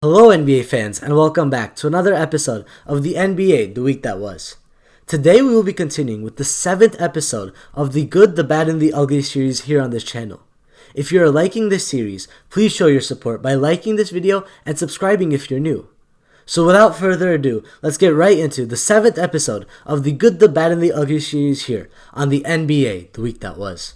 Hello, NBA fans, and welcome back to another episode of the NBA The Week That Was. Today, we will be continuing with the 7th episode of the Good, the Bad, and the Ugly series here on this channel. If you are liking this series, please show your support by liking this video and subscribing if you're new. So without further ado, let's get right into the 7th episode of the Good, the Bad, and the Ugly series here on the NBA The Week That Was.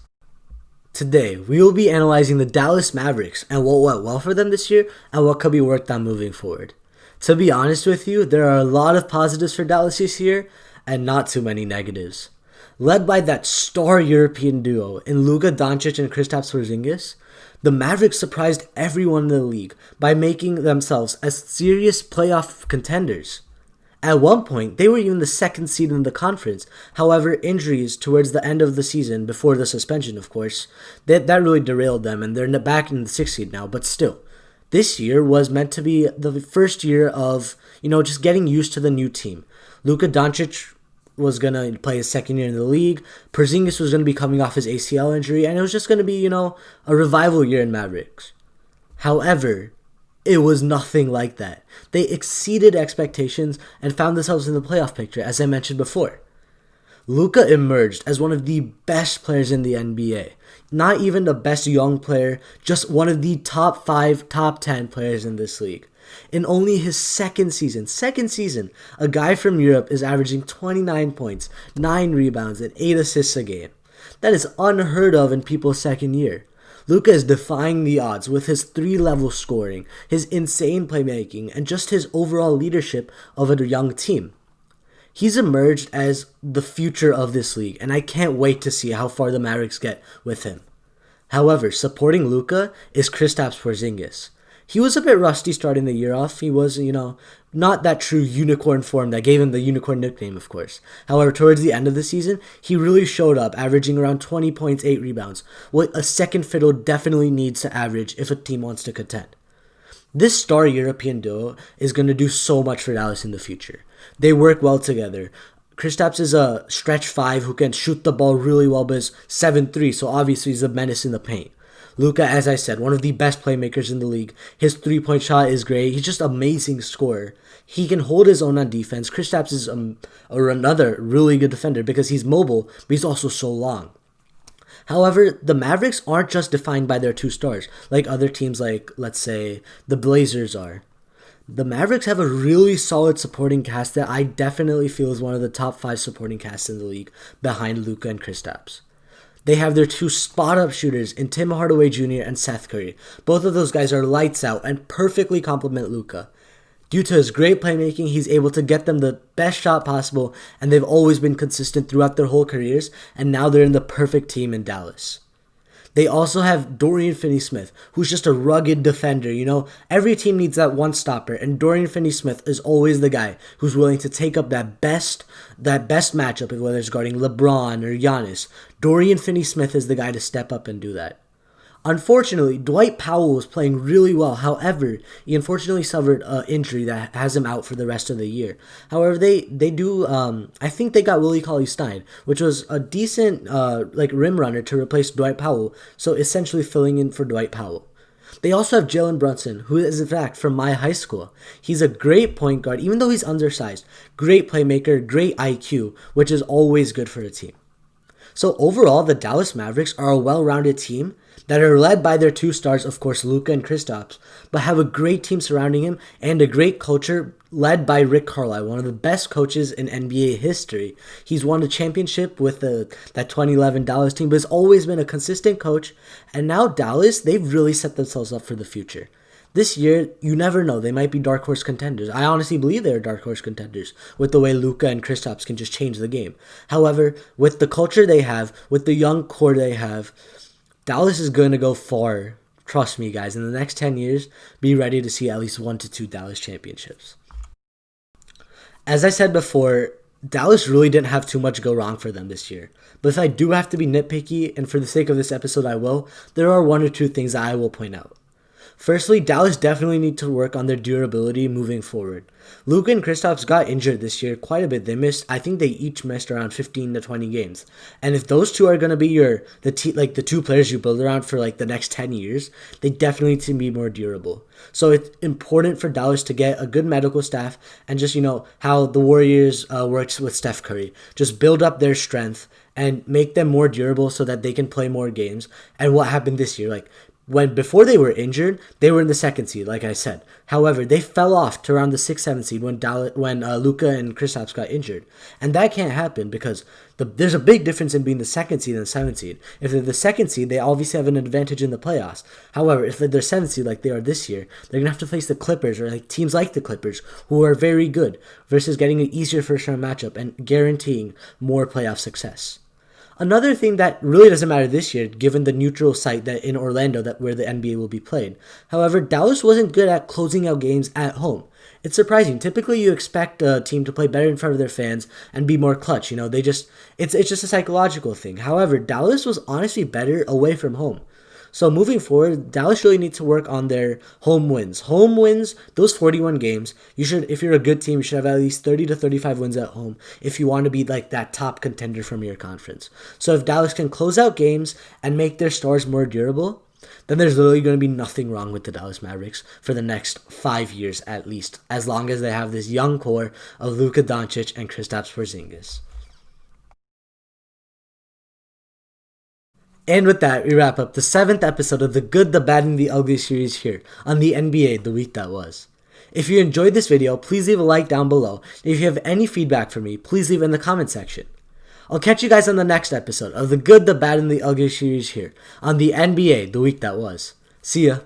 Today, we will be analyzing the Dallas Mavericks and what went well for them this year and what could be worked on moving forward. To be honest with you, there are a lot of positives for Dallas this year and not too many negatives. Led by that star European duo in Luka Doncic and Kristaps Porzingis, the Mavericks surprised everyone in the league by making themselves as serious playoff contenders. At one point, they were even the second seed in the conference. However, injuries towards the end of the season, before the suspension, of course, that really derailed them, and they're back in the sixth seed now. But still, this year was meant to be the first year of, just getting used to the new team. Luka Doncic was going to play his second year in the league. Porzingis was going to be coming off his ACL injury, and it was just going to be, a revival year in Mavericks. However, it was nothing like that. They exceeded expectations and found themselves in the playoff picture, as I mentioned before. Luka emerged as one of the best players in the NBA. Not even the best young player, just one of the top 5, top 10 players in this league. In only his second season, a guy from Europe is averaging 29 points, 9 rebounds, and 8 assists a game. That is unheard of in people's second year. Luka is defying the odds with his 3-level scoring, his insane playmaking, and just his overall leadership of a young team. He's emerged as the future of this league, and I can't wait to see how far the Mavericks get with him. However, supporting Luka is Kristaps Porzingis. He was a bit rusty starting the year off. He was, not that true unicorn form that gave him the unicorn nickname, of course. However, towards the end of the season, he really showed up, averaging around 20 points, 8 rebounds, what a second fiddle definitely needs to average if a team wants to contend. This star European duo is going to do so much for Dallas in the future. They work well together. Kristaps is a stretch 5 who can shoot the ball really well, but is 7'3", so obviously he's a menace in the paint. Luka, as I said, one of the best playmakers in the league. His three-point shot is great. He's just an amazing scorer. He can hold his own on defense. Kristaps is another really good defender because he's mobile, but he's also so long. However, the Mavericks aren't just defined by their 2 stars, like other teams like, let's say, the Blazers are. The Mavericks have a really solid supporting cast that I definitely feel is one of the top 5 supporting casts in the league, behind Luka and Kristaps. They have their 2 spot-up shooters in Tim Hardaway Jr. and Seth Curry. Both of those guys are lights out and perfectly complement Luka. Due to his great playmaking, he's able to get them the best shot possible, and they've always been consistent throughout their whole careers, and now they're in the perfect team in Dallas. They also have Dorian Finney-Smith, who's just a rugged defender. Every team needs that one stopper, and Dorian Finney-Smith is always the guy who's willing to take up that best matchup, whether it's guarding LeBron or Giannis. Dorian Finney-Smith is the guy to step up and do that. Unfortunately, Dwight Powell was playing really well. However, he unfortunately suffered an injury that has him out for the rest of the year. However, they do. I think they got Willie Cauley-Stein, which was a decent rim runner to replace Dwight Powell. So essentially filling in for Dwight Powell. They also have Jalen Brunson, who is in fact from my high school. He's a great point guard, even though he's undersized. Great playmaker, great IQ, which is always good for a team. So overall, the Dallas Mavericks are a well-rounded team that are led by their 2 stars, of course, Luka and Kristaps, but have a great team surrounding him and a great culture led by Rick Carlisle, one of the best coaches in NBA history. He's won a championship with that 2011 Dallas team, but has always been a consistent coach. And now Dallas, they've really set themselves up for the future. This year, you never know. They might be dark horse contenders. I honestly believe they're dark horse contenders with the way Luka and Kristaps can just change the game. However, with the culture they have, with the young core they have, Dallas is going to go far. Trust me, guys. In the next 10 years, be ready to see at least 1 to 2 Dallas championships. As I said before, Dallas really didn't have too much go wrong for them this year. But if I do have to be nitpicky, and for the sake of this episode I will, there are 1 or 2 things that I will point out. Firstly, Dallas definitely need to work on their durability moving forward. Luka and Kristaps got injured this year quite a bit. I think they each missed around 15 to 20 games. And if those two are going to be the two players you build around for like the next 10 years, they definitely need to be more durable. So it's important for Dallas to get a good medical staff and just, how the Warriors works with Steph Curry. Just build up their strength and make them more durable so that they can play more games. And what happened this year, before they were injured, they were in the second seed, like I said. However, they fell off to around the 6th, 7th seed when Luka and Kristaps got injured. And that can't happen because there's a big difference in being the 2nd seed and the 7th seed. If they're the 2nd seed, they obviously have an advantage in the playoffs. However, if they're 7th seed like they are this year, they're going to have to face the Clippers or teams like the Clippers who are very good versus getting an easier first-round matchup and guaranteeing more playoff success. Another thing that really doesn't matter this year, given the neutral site that in Orlando where the NBA will be played. However, Dallas wasn't good at closing out games at home. It's surprising. Typically, you expect a team to play better in front of their fans and be more clutch. It's just a psychological thing. However, Dallas was honestly better away from home. So moving forward, Dallas really needs to work on their home wins. Home wins, those 41 games, if you're a good team, you should have at least 30 to 35 wins at home if you want to be like that top contender from your conference. So if Dallas can close out games and make their stars more durable, then there's literally going to be nothing wrong with the Dallas Mavericks for the next 5 years at least, as long as they have this young core of Luka, Doncic, and Kristaps Porzingis. And with that, we wrap up the 7th episode of the Good, the Bad, and the Ugly series here on the NBA The Week That Was. If you enjoyed this video, please leave a like down below. And if you have any feedback for me, please leave it in the comment section. I'll catch you guys on the next episode of the Good, the Bad, and the Ugly series here on the NBA The Week That Was. See ya.